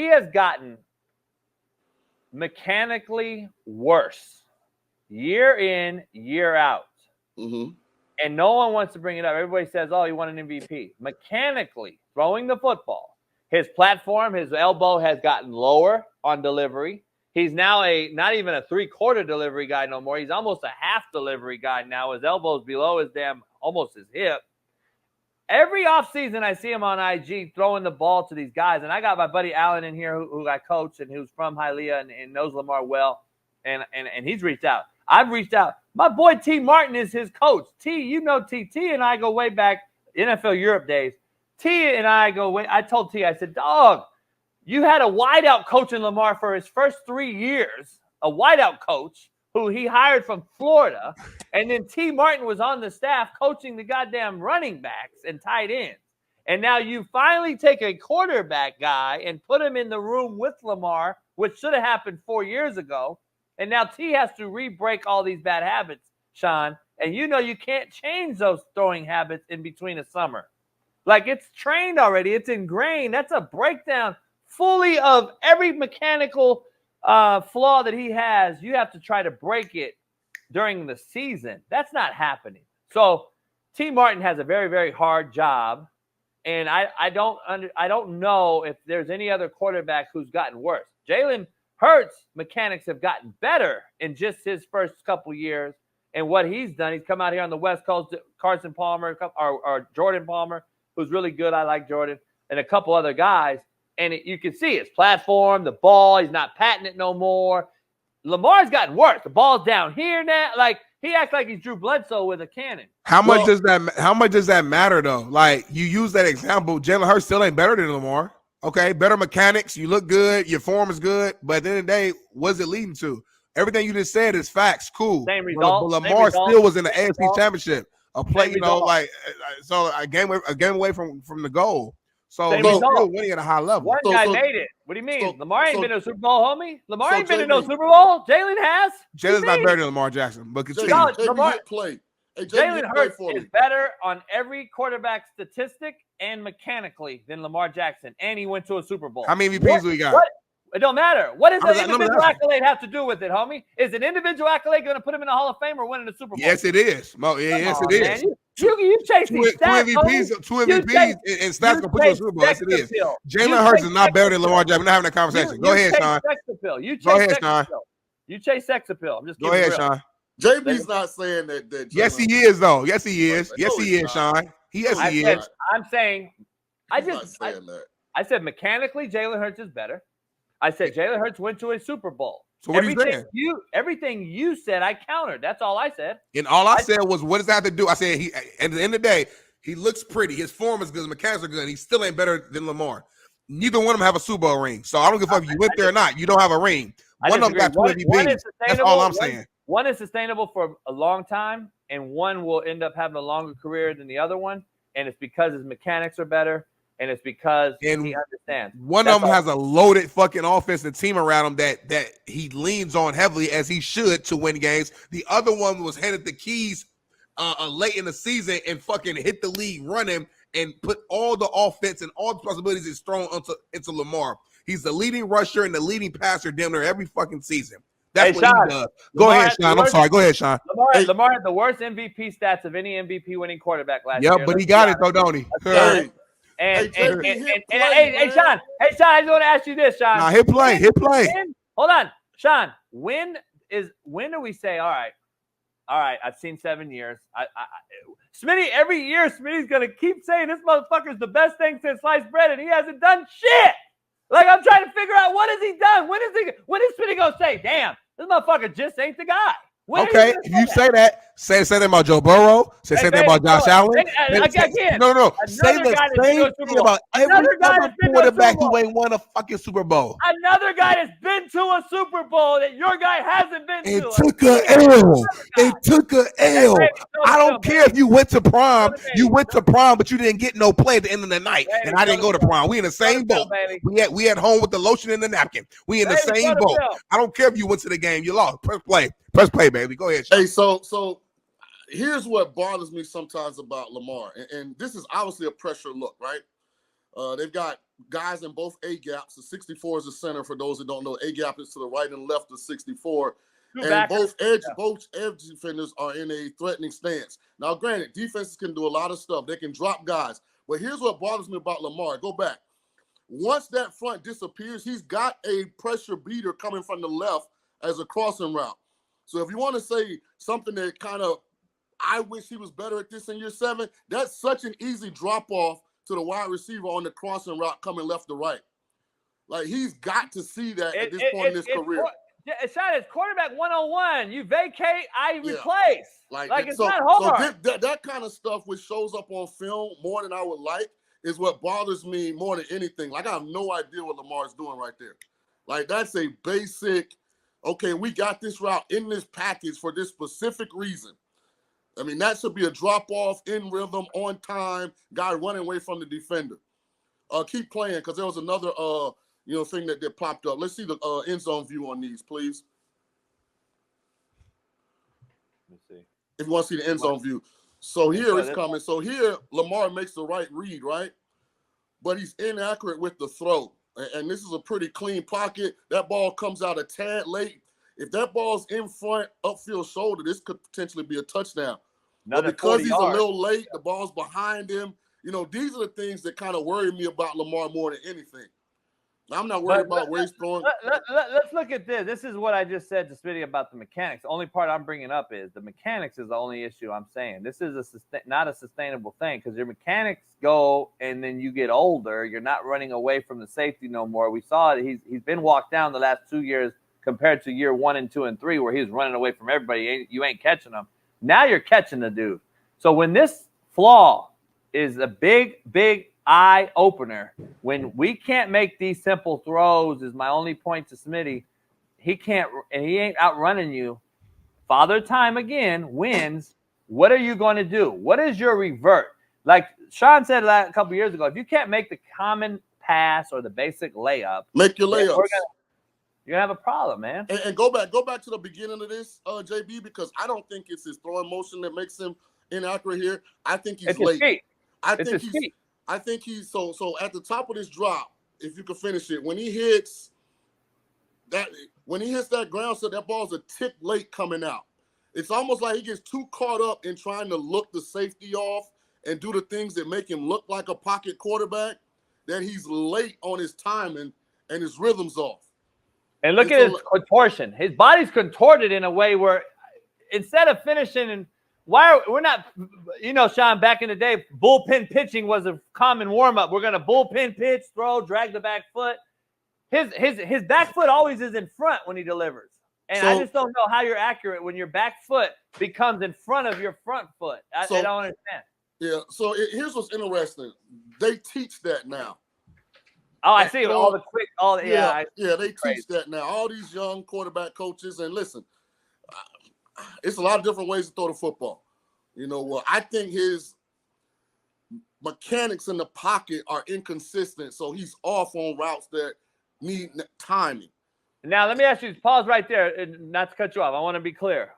has gotten mechanically worse year in, year out. Mm-hmm. And no one wants to bring it up. Everybody says, oh, he won an MVP. Mechanically, throwing the football, his platform, his elbow has gotten lower on delivery. He's now not even a three-quarter delivery guy no more. He's almost a half delivery guy now. His elbow's below his almost his hip. Every offseason I see him on IG throwing the ball to these guys. And I got my buddy Allen in here who I coach and who's from Hialeah and knows Lamar well. And he's reached out. I've reached out. My boy T. Martin is his coach. T, you know T. T and I go way back, NFL Europe days. T and I go way. I told T, I said, dog, you had a wideout coaching Lamar for his first 3 years, a wideout coach who he hired from Florida. And then T. Martin was on the staff coaching the goddamn running backs and tight ends. And now you finally take a quarterback guy and put him in the room with Lamar, which should have happened 4 years ago. And now T has to re-break all these bad habits, Shaun. And you know you can't change those throwing habits in between a summer. Like, it's trained already. It's ingrained. That's a breakdown fully of every mechanical flaw that he has. You have to try to break it during the season. That's not happening. So T. Martin has a very, very hard job. And I don't know if there's any other quarterback who's gotten worse. Jalen Hurts' mechanics have gotten better in just his first couple years. And what he's done, he's come out here on the West Coast, Carson Palmer or Jordan Palmer, who's really good. I like Jordan, and a couple other guys. And you can see his platform, the ball. He's not patting it no more. Lamar's gotten worse. The ball's down here now. Like, he acts like he's Drew Bledsoe with a cannon. How much does that matter though? Like, you use that example. Jalen Hurts still ain't better than Lamar. Okay, better mechanics. You look good. Your form is good. But at the end of the day, what's it leading to? Everything you just said is facts. Cool. Same result. But Lamar still was in the AFC result. Championship. A play, so a game away from the goal. So he's still winning at a high level. One guy made it. What do you mean? Lamar ain't been to a Super Bowl, homie. Lamar ain't been to no Super Bowl. Jalen has. Jalen's not better than Lamar Jackson, but continue. Jalen Hurts is better on every quarterback statistic and mechanically than Lamar Jackson, and he went to a Super Bowl. How many MVPs do we got? It don't matter. What does an individual accolade have to do with it, homie? Is an individual accolade going to put him in the Hall of Fame or winning a Super Bowl? Yes, it is. Yes, it is. You chase these stats, two MVPs, and stats gonna put you in the Super Bowl. Yes, it is. Jalen Hurts is not better than Lamar Jackson. We're not having that conversation. Go ahead, Shaun. Go ahead, Shaun. You chase sex appeal. I'm just go ahead, Shaun. JB's not saying that. Yes, he is, though. Yes, he is. Yes, he is, Shaun. Yes, he is. I'm saying, I said mechanically, Jalen Hurts is better. I said Jalen Hurts went to a Super Bowl. So what are you saying? Everything you said, I countered. That's all I said. And all I said was, what does that have to do? I said, at the end of the day, he looks pretty. His form is good. His mechanics are good. And he still ain't better than Lamar. Neither one of them have a Super Bowl ring. So I don't give a fuck if you went there or not. You don't have a ring. One of them got 2 MVPs. That's all I'm saying. One is sustainable for a long time, and one will end up having a longer career than the other one. And it's because his mechanics are better. And it's because he understands. One of them has a loaded fucking offensive team around him that he leans on heavily, as he should, to win games. The other one was handed the keys late in the season and fucking hit the league running and put all the offense and all the possibilities is thrown into Lamar. He's the leading rusher and the leading passer damn near every fucking season. That's what he does. Go ahead, Shaun. I'm sorry. Go ahead, Shaun. Lamar had the worst MVP stats of any MVP winning quarterback last year. Yeah, but he got it though, don't he? Hey, Shaun, I just want to ask you this, Shaun. Nah, hit play. Hold on, Shaun. When do we say, all right, I've seen 7 years. Smitty, every year, Smitty's going to keep saying this motherfucker's the best thing since sliced bread, and he hasn't done shit. Like, I'm trying to figure out, what has he done? When is Smitty going to say, damn, this motherfucker just ain't the guy? Okay, if you say that, say that about Joe Burrow. Say that about Josh Allen. No. Say the same thing about every other quarterback who ain't won a fucking Super Bowl. Another guy that's been to a Super Bowl that your guy hasn't been to. It took a L. I don't care if you went to prom. You went to prom, but you didn't get no play at the end of the night. And I didn't go to prom. We in the same boat. We at home with the lotion and the napkin. We in the same boat. I don't care if you went to the game. You lost. Press play. Press play, baby. Go ahead, Shaun. Hey, so here's what bothers me sometimes about Lamar, and this is obviously a pressure look, right? They've got guys in both A gaps. The 64 is the center for those that don't know. A gap is to the right and left of 64. And both edge defenders are in a threatening stance. Now, granted, defenses can do a lot of stuff. They can drop guys. But here's what bothers me about Lamar. Go back. Once that front disappears, he's got a pressure beater coming from the left as a crossing route. So if you want to say something that kind of, I wish he was better at this in year 7, that's such an easy drop-off to the wide receiver on the crossing route coming left to right. Like, he's got to see that at this point in his career. Shaun, it's quarterback 101. You vacate, I replace. Like it's not hard. So that kind of stuff which shows up on film more than I would like is what bothers me more than anything. Like, I have no idea what Lamar's doing right there. Like, that's a basic, okay, we got this route in this package for this specific reason. I mean, that should be a drop-off, in rhythm, on time, guy running away from the defender. Keep playing, because there was another thing that popped up. Let's see the end zone view on these, please. Let me see. If you want to see the end zone view. So here it's coming. So here, Lamar makes the right read, right? But he's inaccurate with the throw. And this is a pretty clean pocket. That ball comes out a tad late. If that ball's in front, upfield shoulder, this could potentially be a touchdown. But because he's a little late, the ball's behind him. You know, these are the things that kind of worry me about Lamar more than anything. I'm not worried about where he's throwing. Let's look at this. This is what I just said to Smitty about the mechanics. The only part I'm bringing up is the mechanics is the only issue I'm saying. This is not a sustainable thing, because your mechanics go and then you get older. You're not running away from the safety no more. We saw it. He's been walked down the last 2 years compared to year 1 and 2 and 3 where he was running away from everybody. You ain't catching him. Now you're catching the dude. So when this flaw is a big eye opener, when we can't make these simple throws, is my only point to Smitty. He can't, and he ain't outrunning you. Father Time again wins. What are you going to do? What is your revert? Like Shaun said a couple years ago, if you can't make the common pass or the basic layup, make your layups. You're gonna have a problem, man. And go back to the beginning of this, JB, because I don't think it's his throwing motion that makes him inaccurate here. I think he's late. I think he's so at the top of this drop, if you can finish it, when he hits that ground set, that ball's a tick late coming out. It's almost like he gets too caught up in trying to look the safety off and do the things that make him look like a pocket quarterback, that he's late on his timing and his rhythm's off. And look at his contortion. His body's contorted in a way where instead of finishing and we're not, Shaun, back in the day, bullpen pitching was a common warm-up. We're going to bullpen pitch, throw, drag the back foot. His back foot always is in front when he delivers. And I just don't know how you're accurate when your back foot becomes in front of your front foot. I don't understand. Yeah, so here's what's interesting. They teach that now. Oh, I see. They teach that now. All these young quarterback coaches, and listen, it's a lot of different ways to throw the football. I think his mechanics in the pocket are inconsistent, so he's off on routes that need timing. Now, let me ask you, pause right there, not to cut you off. I want to be clear.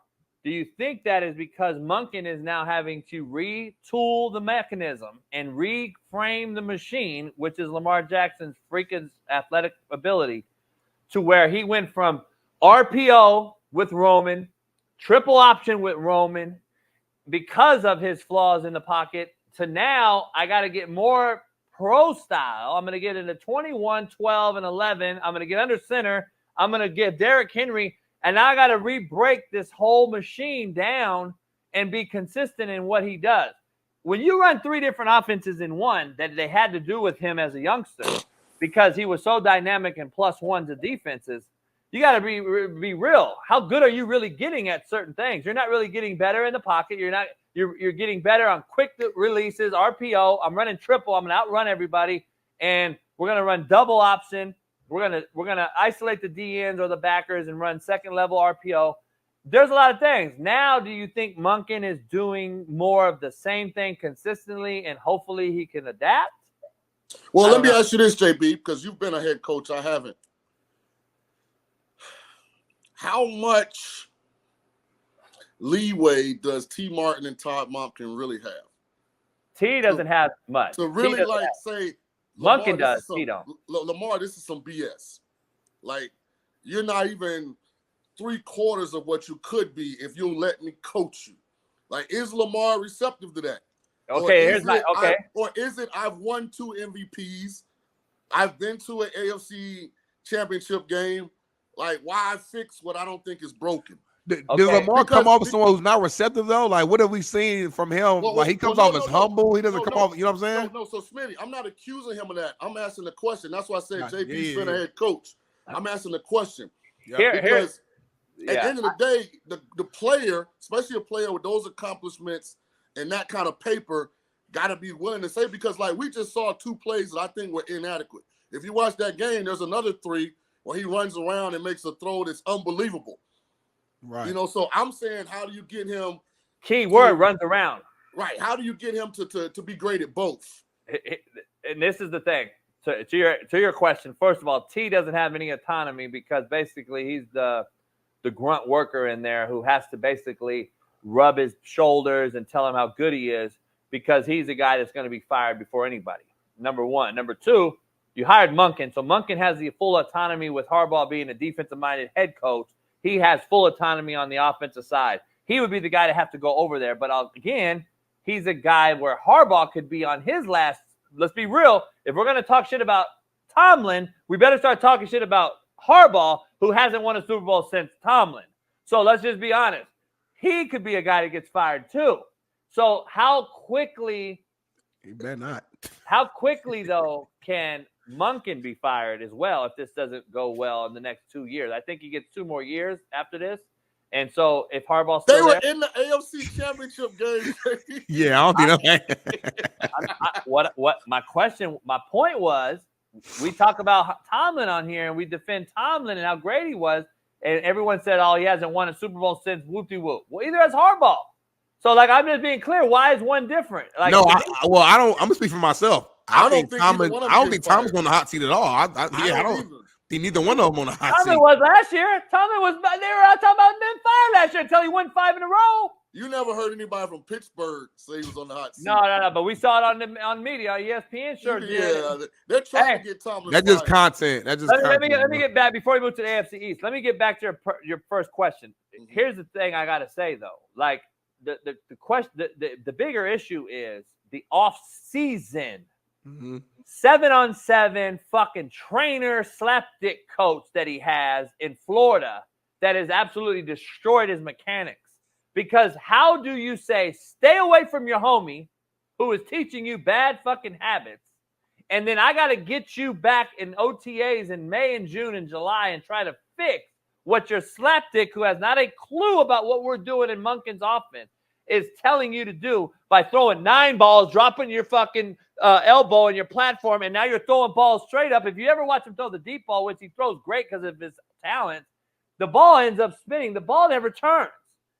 Do you think that is because Monken is now having to retool the mechanism and reframe the machine, which is Lamar Jackson's freaking athletic ability, to where he went from RPO with Roman, triple option with Roman, because of his flaws in the pocket, to now I got to get more pro style. I'm going to get into 21, 12, and 11. I'm going to get under center. I'm going to get Derrick Henry. And now I got to re-break this whole machine down and be consistent in what he does. When you run 3 different offenses in one that they had to do with him as a youngster because he was so dynamic and +1 to defenses, you got to be real. How good are you really getting at certain things? You're not really getting better in the pocket. You're getting better on quick releases, RPO. I'm running triple. I'm going to outrun everybody. And we're going to run double option. We're gonna isolate the DNs or the backers and run second level RPO. There's a lot of things. Now, do you think Monken is doing more of the same thing consistently and hopefully he can adapt? Well, let me ask you this, JB, because you've been a head coach. I haven't. How much leeway does T. Martin and Todd Monken really have? T doesn't have much. To really say, Monken does. He don't. Lamar, this is some BS. Like, you're not even 3/4 of what you could be if you let me coach you. Like, is Lamar receptive to that? Okay, Or is it I've won 2 MVPs, I've been to an AFC championship game. Like, why fix what I don't think is broken? Does Lamar come off as someone who's not receptive though? Like, what have we seen from him? He comes off as humble. He doesn't come off. You know what I'm saying? No. So Smitty, I'm not accusing him of that. I'm asking the question. That's why I said JP's been a head coach. I'm asking the question because at the end of the day, the player, especially a player with those accomplishments and that kind of paper, got to be willing to say, because like we just saw 2 plays that I think were inadequate. If you watch that game, there's another 3 where he runs around and makes a throw that's unbelievable. Right. You know, so I'm saying, how do you get him? Key word, runs around. Right. How do you get him to be great at both? And this is the thing. To your question, first of all, T doesn't have any autonomy because basically he's the grunt worker in there who has to basically rub his shoulders and tell him how good he is because he's the guy that's going to be fired before anybody. Number one. Number two, you hired Monken. So Monken has the full autonomy with Harbaugh being a defensive-minded head coach. He has full autonomy on the offensive side. He would be the guy to have to go over there. But again, he's a guy where Harbaugh could be on his last. Let's be real. If we're going to talk shit about Tomlin, we better start talking shit about Harbaugh, who hasn't won a Super Bowl since Tomlin. So let's just be honest. He could be a guy that gets fired too. So how quickly? He better not. How quickly, though, can Monken be fired as well if this doesn't go well in the next 2 years? I think he gets 2 more years after this. And so if Harbaugh's still they were in the AFC Championship game. Yeah, I don't know. My point was, we talk about Tomlin on here and we defend Tomlin and how great he was. And everyone said, oh, he hasn't won a Super Bowl since whoop-de-whoop. Well, either has Harbaugh. So, like, I'm just being clear. Why is one different? Like, no, I don't. I'm gonna speak for myself. I don't think Tomlin's on the hot seat at all. I don't think neither one of them on the hot seat. Tomlin was last year. Tomlin was. They were talking about being fired last year until he won 5 in a row. You never heard anybody from Pittsburgh say he was on the hot seat. No. But we saw it on media. ESPN sure did. Yeah, they're trying to get Tomlin. That's just content. Let me get back before we move to the AFC East. Let me get back to your first question. Mm-hmm. Here's the thing I gotta say though. Like the question, the bigger issue is the off-season. Mm-hmm. 7-on-7 fucking trainer slapdick coach that he has in Florida that has absolutely destroyed his mechanics. Because how do you say, stay away from your homie who is teaching you bad fucking habits, and then I got to get you back in OTAs in May and June and July and try to fix what your slapdick, who has not a clue about what we're doing in Monken's offense, is telling you to do by throwing 9 balls, dropping your fucking elbow in your platform, and now you're throwing balls straight up. If you ever watch him throw the deep ball, which he throws great because of his talent, the ball ends up spinning. The ball never turns.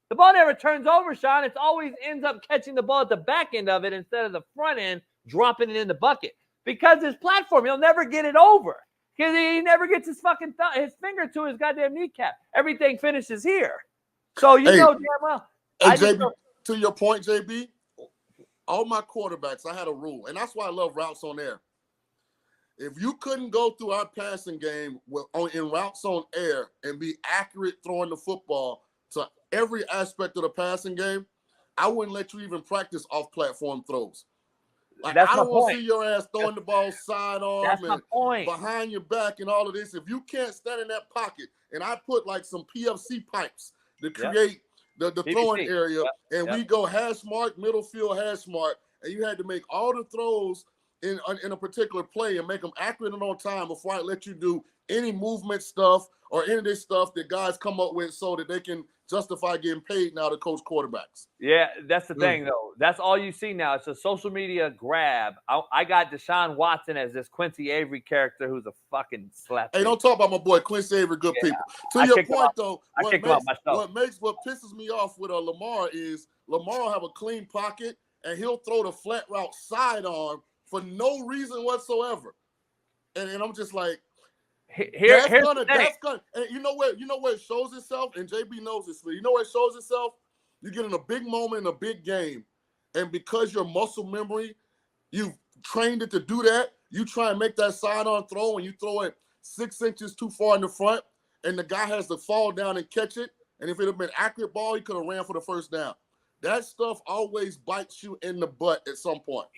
The ball never turns over, Shaun. It always ends up catching the ball at the back end of it instead of the front end, dropping it in the bucket. Because his platform, he'll never get it over. Because he never gets his fucking his finger to his goddamn kneecap. Everything finishes here. So you know damn well. Hey, JB, to your point, JB, all my quarterbacks, I had a rule. And that's why I love routes on air. If you couldn't go through our passing game in routes on air and be accurate throwing the football to every aspect of the passing game, I wouldn't let you even practice off-platform throws. Like, I don't want to see your ass throwing the ball sidearm and behind your back and all of this. If you can't stand in that pocket, and I put like some PFC pipes to create the throwing area, and we go hash mark, middle field hash mark, and you had to make all the throws in a particular play and make them accurate and on time before I let you do any movement stuff or any of this stuff that guys come up with so that they can justify getting paid now to coach quarterbacks. Yeah, that's the thing, though. That's all you see now. It's a social media grab. I got Deshaun Watson as this Quincy Avery character who's a fucking slap. Hey, don't talk about my boy Quincy Avery, good people. To your point, though, what pisses me off with Lamar is Lamar will have a clean pocket, and he'll throw the flat route sidearm for no reason whatsoever. And I'm just like, that's gonna. And you know where it shows itself, and JB knows this. You know where it shows itself? You get in a big moment in a big game, and because your muscle memory, you've trained it to do that, You try and make that sidearm throw and you throw it 6 inches too far in the front, and the guy has to fall down and catch it. And if it had been accurate ball, he could have ran for the first down. That stuff always bites you in the butt at some point.